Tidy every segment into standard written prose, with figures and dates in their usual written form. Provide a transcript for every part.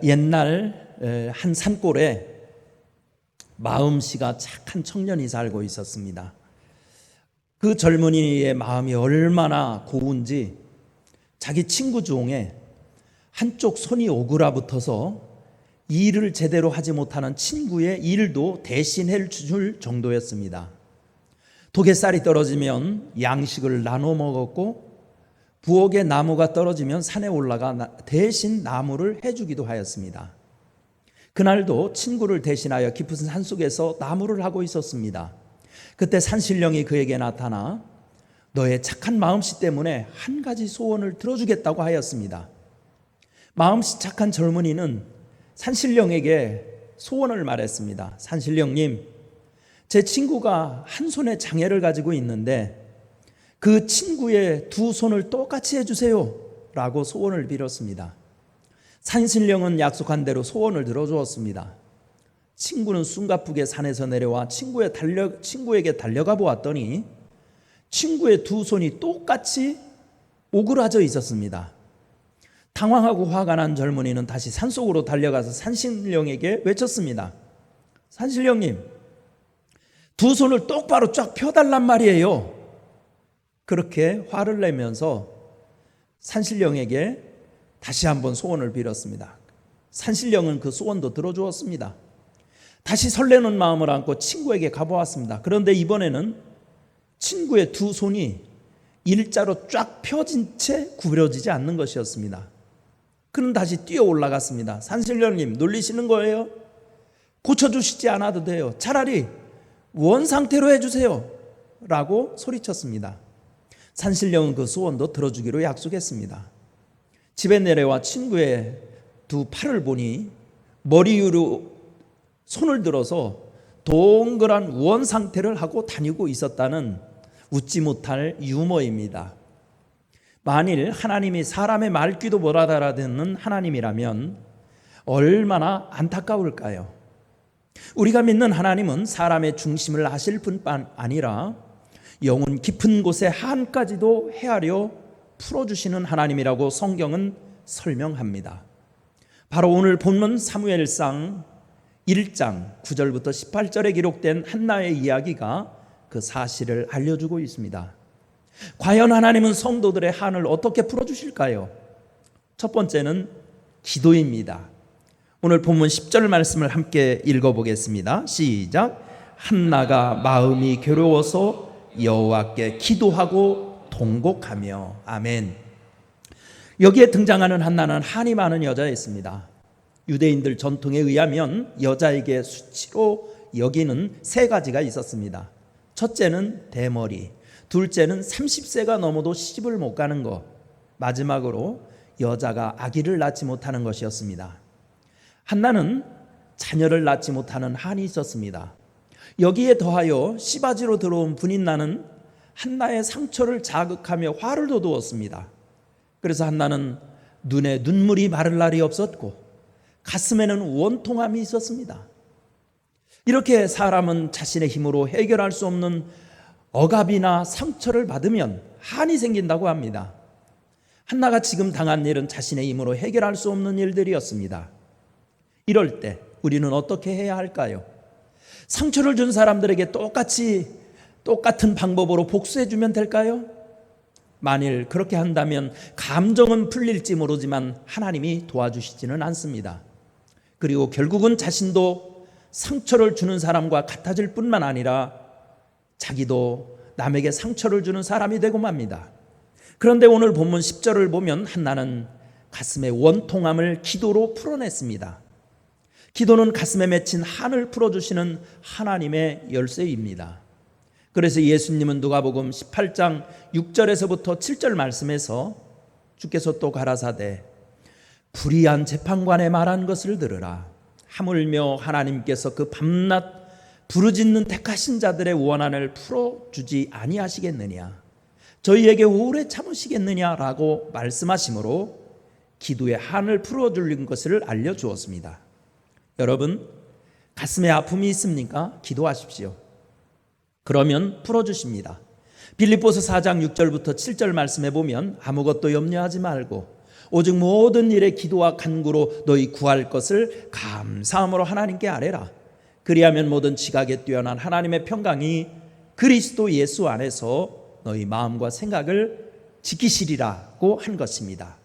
옛날 한 산골에 마음씨가 착한 청년이 살고 있었습니다. 그 젊은이의 마음이 얼마나 고운지 자기 친구 중에 한쪽 손이 오그라붙어서 일을 제대로 하지 못하는 친구의 일도 대신해 줄 정도였습니다. 도개살이 떨어지면 양식을 나눠 먹었고, 부엌에 나무가 떨어지면 산에 올라가 대신 나무를 해주기도 하였습니다. 그날도 친구를 대신하여 깊은 산속에서 나무를 하고 있었습니다. 그때 산신령이 그에게 나타나 너의 착한 마음씨 때문에 한 가지 소원을 들어주겠다고 하였습니다. 마음씨 착한 젊은이는 산신령에게 소원을 말했습니다. 산신령님, 제 친구가 한 손에 장애를 가지고 있는데 그 친구의 두 손을 똑같이 해주세요 라고 소원을 빌었습니다. 산신령은 약속한 대로 소원을 들어주었습니다. 친구는 숨가쁘게 산에서 내려와 친구에게 달려가 보았더니 친구의 두 손이 똑같이 오그라져 있었습니다. 당황하고 화가 난 젊은이는 다시 산속으로 달려가서 산신령에게 외쳤습니다. 산신령님, 두 손을 똑바로 쫙 펴달란 말이에요. 그렇게 화를 내면서 산신령에게 다시 한번 소원을 빌었습니다. 산신령은 그 소원도 들어주었습니다. 다시 설레는 마음을 안고 친구에게 가보았습니다. 그런데 이번에는 친구의 두 손이 일자로 쫙 펴진 채 구부러지지 않는 것이었습니다. 그는 다시 뛰어 올라갔습니다. 산신령님, 놀리시는 거예요? 고쳐주시지 않아도 돼요. 차라리 원 상태로 해주세요 라고 소리쳤습니다. 산신령은 그 소원도 들어주기로 약속했습니다. 집에 내려와 친구의 두 팔을 보니 머리 위로 손을 들어서 동그란 원 상태를 하고 다니고 있었다는 웃지 못할 유머입니다. 만일 하나님이 사람의 말귀도 못 알아듣는 하나님이라면 얼마나 안타까울까요? 우리가 믿는 하나님은 사람의 중심을 아실 뿐만 아니라 영혼 깊은 곳의 한까지도 헤아려 풀어주시는 하나님이라고 성경은 설명합니다. 바로 오늘 본문 사무엘상 1장 9절부터 18절에 기록된 한나의 이야기가 그 사실을 알려주고 있습니다. 과연 하나님은 성도들의 한을 어떻게 풀어주실까요? 첫 번째는 기도입니다. 오늘 본문 10절 말씀을 함께 읽어보겠습니다. 시작. 한나가 마음이 괴로워서 여호와께 기도하고 통곡하며. 아멘. 여기에 등장하는 한나는 한이 많은 여자였습니다. 유대인들 전통에 의하면 여자에게 수치로 여기는 세 가지가 있었습니다. 첫째는 대머리, 둘째는 30세가 넘어도 시집을 못 가는 것, 마지막으로 여자가 아기를 낳지 못하는 것이었습니다. 한나는 자녀를 낳지 못하는 한이 있었습니다. 여기에 더하여 시바지로 들어온 분인나는 한나의 상처를 자극하며 화를 돋우었습니다. 그래서 한나는 눈에 눈물이 마를 날이 없었고 가슴에는 원통함이 있었습니다. 이렇게 사람은 자신의 힘으로 해결할 수 없는 억압이나 상처를 받으면 한이 생긴다고 합니다. 한나가 지금 당한 일은 자신의 힘으로 해결할 수 없는 일들이었습니다. 이럴 때 우리는 어떻게 해야 할까요? 상처를 준 사람들에게 똑같은 방법으로 복수해주면 될까요? 만일 그렇게 한다면 감정은 풀릴지 모르지만 하나님이 도와주시지는 않습니다. 그리고 결국은 자신도 상처를 주는 사람과 같아질 뿐만 아니라 자기도 남에게 상처를 주는 사람이 되고 맙니다. 그런데 오늘 본문 10절을 보면 한나는 가슴의 원통함을 기도로 풀어냈습니다. 기도는 가슴에 맺힌 한을 풀어주시는 하나님의 열쇠입니다. 그래서 예수님은 누가복음 18장 6절에서부터 7절 말씀에서 주께서 또 가라사대 불의한 재판관의 말한 것을 들으라. 하물며 하나님께서 그 밤낮 부르짖는 택하신 자들의 원한을 풀어주지 아니하시겠느냐, 저희에게 오래 참으시겠느냐라고 말씀하시므로 기도의 한을 풀어주는 것을 알려주었습니다. 여러분, 가슴에 아픔이 있습니까? 기도하십시오. 그러면 풀어주십니다. 빌립보서 4장 6절부터 7절 말씀해 보면 아무것도 염려하지 말고 오직 모든 일에 기도와 간구로 너희 구할 것을 감사함으로 하나님께 아뢰라. 그리하면 모든 지각에 뛰어난 하나님의 평강이 그리스도 예수 안에서 너희 마음과 생각을 지키시리라고 한 것입니다.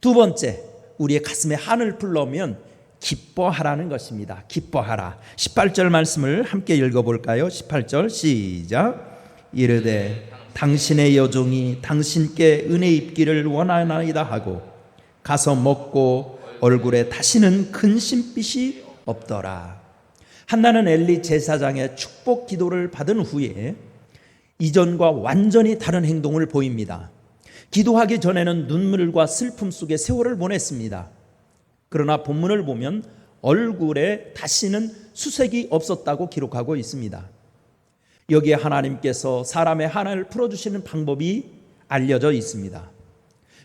두 번째, 우리의 가슴에 한을 불러오면 기뻐하라는 것입니다. 기뻐하라. 18절 말씀을 함께 읽어볼까요? 18절 시작. 이르되 당신의 여종이 당신께 은혜 입기를 원하나이다 하고 가서 먹고 얼굴에 다시는 근심빛이 없더라. 한나는 엘리 제사장의 축복 기도를 받은 후에 이전과 완전히 다른 행동을 보입니다. 기도하기 전에는 눈물과 슬픔 속에 세월을 보냈습니다. 그러나 본문을 보면 얼굴에 다시는 수색이 없었다고 기록하고 있습니다. 여기에 하나님께서 사람의 한을 풀어주시는 방법이 알려져 있습니다.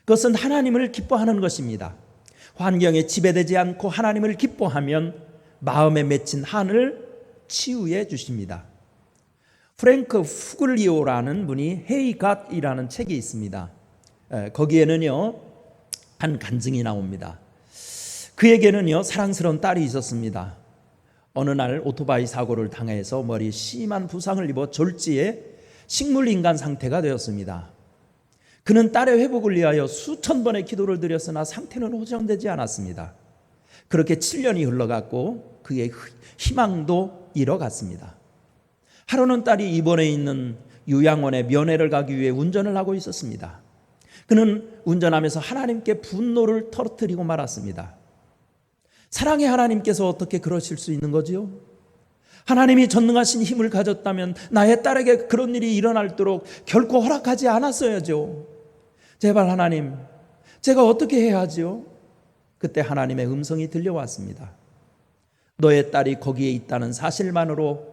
그것은 하나님을 기뻐하는 것입니다. 환경에 지배되지 않고 하나님을 기뻐하면 마음에 맺힌 한을 치유해 주십니다. 프랭크 후글리오라는 분이 헤이 갓이라는 책이 있습니다. 거기에는요 한 간증이 나옵니다. 그에게는요 사랑스러운 딸이 있었습니다. 어느 날 오토바이 사고를 당해서 머리에 심한 부상을 입어 졸지에 식물인간 상태가 되었습니다. 그는 딸의 회복을 위하여 수천 번의 기도를 드렸으나 상태는 호전되지 않았습니다. 그렇게 7년이 흘러갔고 그의 희망도 잃어갔습니다. 하루는 딸이 입원해 있는 요양원에 면회를 가기 위해 운전을 하고 있었습니다. 그는 운전하면서 하나님께 분노를 터뜨리고 말았습니다. 사랑의 하나님께서 어떻게 그러실 수 있는 거지요? 하나님이 전능하신 힘을 가졌다면 나의 딸에게 그런 일이 일어날도록 결코 허락하지 않았어야죠. 제발 하나님, 제가 어떻게 해야 하지요? 그때 하나님의 음성이 들려왔습니다. 너의 딸이 거기에 있다는 사실만으로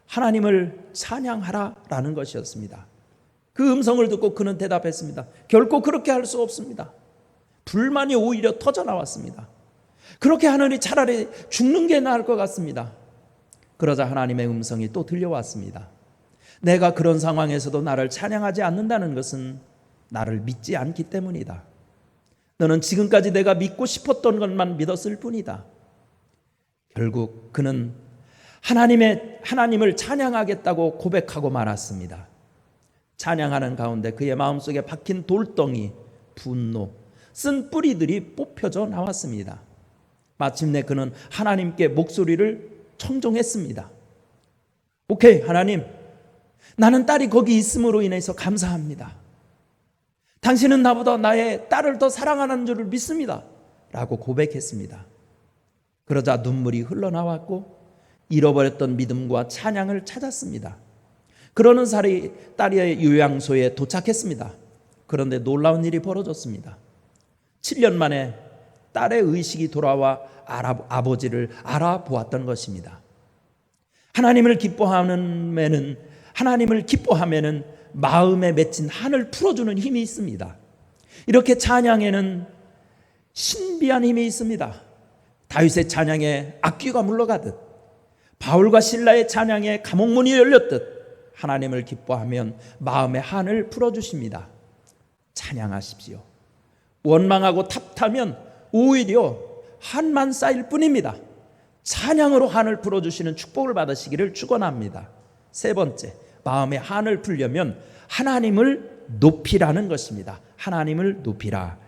하나님을 찬양하라라는 것이었습니다. 그 음성을 듣고 그는 대답했습니다. 결코 그렇게 할 수 없습니다. 불만이 오히려 터져 나왔습니다. 그렇게 하느니 차라리 죽는 게 나을 것 같습니다. 그러자 하나님의 음성이 또 들려왔습니다. 내가 그런 상황에서도 나를 찬양하지 않는다는 것은 나를 믿지 않기 때문이다. 너는 지금까지 내가 믿고 싶었던 것만 믿었을 뿐이다. 결국 그는 하나님을 찬양하겠다고 고백하고 말았습니다. 찬양하는 가운데 그의 마음속에 박힌 돌덩이, 분노, 쓴 뿌리들이 뽑혀져 나왔습니다. 마침내 그는 하나님께 목소리를 청정했습니다. 오케이, 하나님, 나는 딸이 거기 있음으로 인해서 감사합니다. 당신은 나보다 나의 딸을 더 사랑하는 줄을 믿습니다. 라고 고백했습니다. 그러자 눈물이 흘러나왔고 잃어버렸던 믿음과 찬양을 찾았습니다. 그러는 딸의 요양소에 도착했습니다. 그런데 놀라운 일이 벌어졌습니다. 7년 만에 딸의 의식이 돌아와 아버지를 알아보았던 것입니다. 하나님을 기뻐하면은 마음에 맺힌 한을 풀어주는 힘이 있습니다. 이렇게 찬양에는 신비한 힘이 있습니다. 다윗의 찬양에 악귀가 물러가듯, 바울과 실라의 찬양에 감옥문이 열렸듯 하나님을 기뻐하면 마음의 한을 풀어주십니다. 찬양하십시오. 원망하고 탑타면 오히려 한만 쌓일 뿐입니다. 찬양으로 한을 풀어주시는 축복을 받으시기를 축원합니다. 세 번째, 마음의 한을 풀려면 하나님을 높이라는 것입니다. 하나님을 높이라.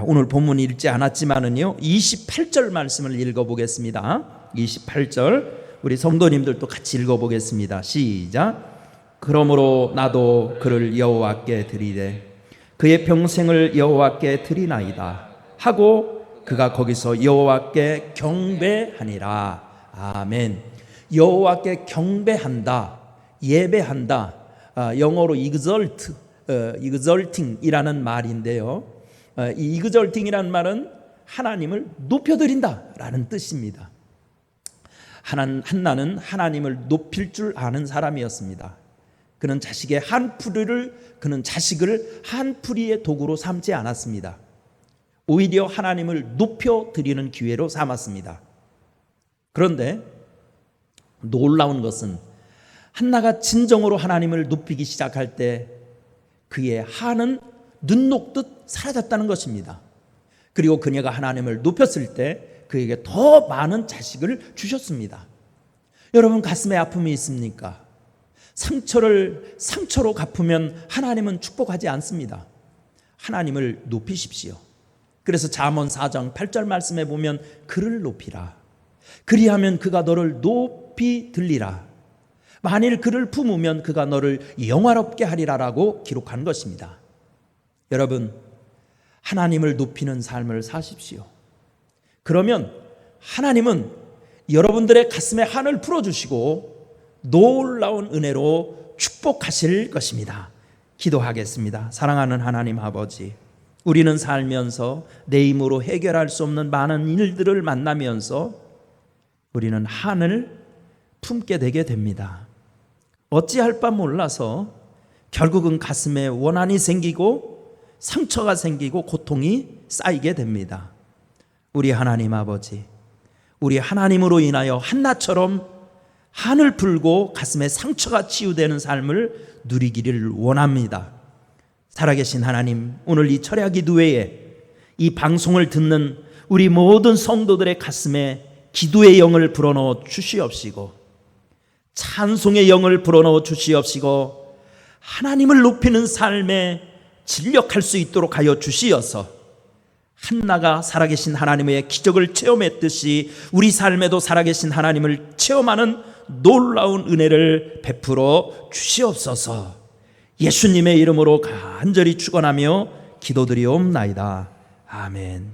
오늘 본문 읽지 않았지만은요 28절 말씀을 읽어보겠습니다. 28절 우리 성도님들도 같이 읽어보겠습니다. 시작. 그러므로 나도 그를 여호와께 드리되 그의 평생을 여호와께 드리나이다 하고 그가 거기서 여호와께 경배하니라. 아멘. 여호와께 경배한다, 예배한다, 영어로 exalting이라는 말인데요. 이 exalting이라는 말은 하나님을 높여드린다라는 뜻입니다. 한나는 하나님을 높일 줄 아는 사람이었습니다. 그는 자식의 자식을 한풀이의 도구로 삼지 않았습니다. 오히려 하나님을 높여드리는 기회로 삼았습니다. 그런데 놀라운 것은 한나가 진정으로 하나님을 높이기 시작할 때 그의 한은 눈 녹듯 사라졌다는 것입니다. 그리고 그녀가 하나님을 높였을 때 그에게 더 많은 자식을 주셨습니다. 여러분, 가슴에 아픔이 있습니까? 상처를 상처로 갚으면 하나님은 축복하지 않습니다. 하나님을 높이십시오. 그래서 잠언 4장 8절 말씀에 보면 그를 높이라. 그리하면 그가 너를 높이 들리라. 만일 그를 품으면 그가 너를 영화롭게 하리라라고 기록한 것입니다. 여러분, 하나님을 높이는 삶을 사십시오. 그러면 하나님은 여러분들의 가슴에 한을 풀어주시고 놀라운 은혜로 축복하실 것입니다. 기도하겠습니다. 사랑하는 하나님 아버지, 우리는 살면서 내 힘으로 해결할 수 없는 많은 일들을 만나면서 우리는 한을 품게 되게 됩니다. 어찌할 바 몰라서 결국은 가슴에 원한이 생기고 상처가 생기고 고통이 쌓이게 됩니다. 우리 하나님 아버지, 우리 하나님으로 인하여 한나처럼 한을 풀고 가슴에 상처가 치유되는 삶을 누리기를 원합니다. 살아계신 하나님, 오늘 이 철야 기도회에 이 방송을 듣는 우리 모든 성도들의 가슴에 기도의 영을 불어넣어 주시옵시고 찬송의 영을 불어넣어 주시옵시고 하나님을 높이는 삶에 진력할 수 있도록 하여 주시어서 한나가 살아계신 하나님의 기적을 체험했듯이 우리 삶에도 살아계신 하나님을 체험하는 놀라운 은혜를 베풀어 주시옵소서. 예수님의 이름으로 간절히 축원하며 기도드리옵나이다. 아멘.